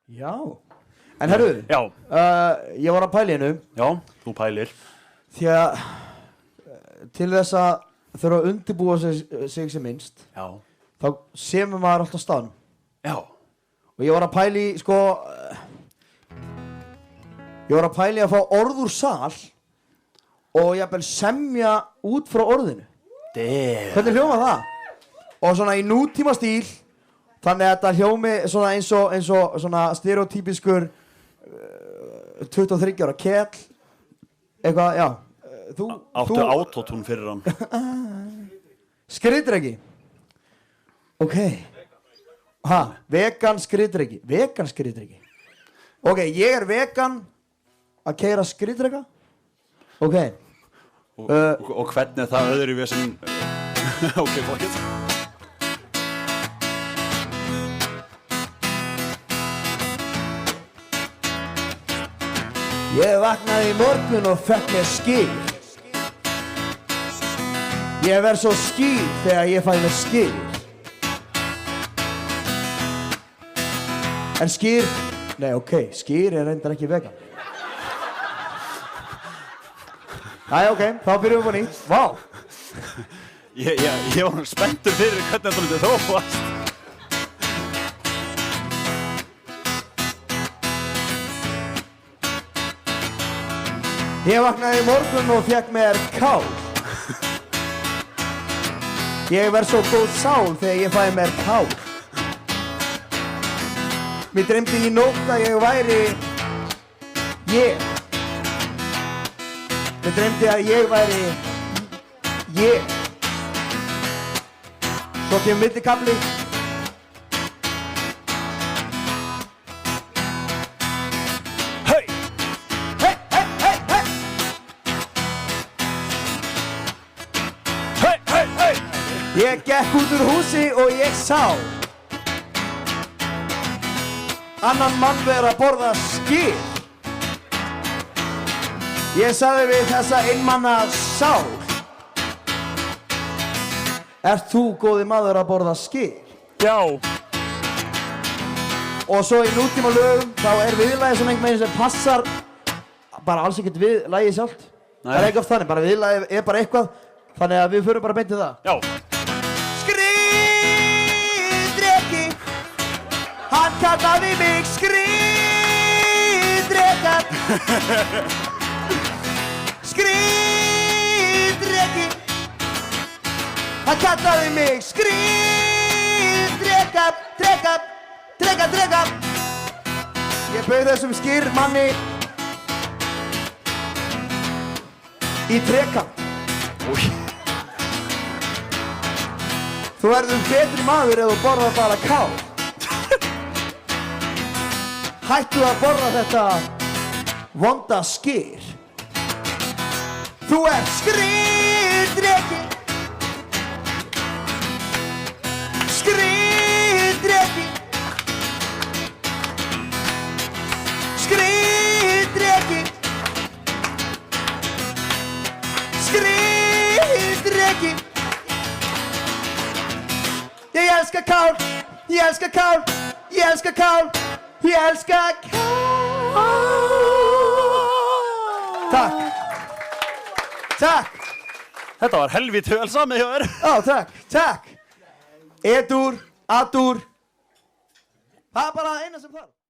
Já. En herru, Já. Ég var að pæla í hennu. Já, þú pælir. Því að til þess að þurfa að undirbúa sig sem minnst, Já. þá semur maður alltaf staðnum. Já. Og ég var að pæla í, sko, ég var að pæla í að fá orð úr sal og jafnvel semja út frá orðinu. Hvernig hljóma það? Og svona í nútíma stíl, þannig að þetta hljómi svona eins og svona stereotypiskur 23 ára kell, eitthvað, já. Áttu autotune fyrir hann. Skriðdreki. Ok. Vegan skriðdreki. Vegan skriðdreki. Ok, ég er vegan að keyra skriðdreka. Ok. Og hvernig er það öðru við sem... Ok, fuck it. Ég vaknaði í morgun og fekk mér skýr. Ég verð svo skýr þegar ég fæ mér skýr. En skýr... Nei, ok, skýr er reyndar ekki vegan. Æ, ok, þá byrjum við på nýtt. Vá! Ég var spenntur fyrir hvernig þetta myndi þróast. Ég vaknaði í morgun og fekk mér kál. Ég verð svo góð sál þegar ég fæ mér kál. Mér dreymdi í nótt að ég væri ég. Mér dreymdi að ég væri ég. Svo kemur millikafli. Hey! Hey, hey, hey, hey! Hey, hey, hey! Ég gekk út úr húsi og ég sá annan mann vera að borða skyr. Ég sagði við þessa einmanna sál: Ert þú, góði maður, að borða skyr? Já. Og svo í nútíma lögum þá er viðlagið svona einhvern veginn sem passar bara alls ekkert við lagið sjálft. Það er ekki oft þannig, bara viðlagið er bara eitthvað, þannig að við förum bara beint í það. Já. Skriðdreki, hann kallaði mig skriðdrekan. Skriðdreki, hann kallaði mig skriðdreka, dreka. Ég bauð þessum skýrmanni í trekant. Þú verður betri maður ef þú borðar bara kál. Hættu að borða þetta vonda skyr. Þú ert skriðdreki. Skriðdreki. Skriðdreki. Skriðdreki. Ég elskar kál, ég elskar kál, ég elskar kál, ég elskar kál. Takk. Takk. Þetta var helvítið vel samið hjá þér. Já, takk, takk. Edur, adur. Það er bara eina sem þarf.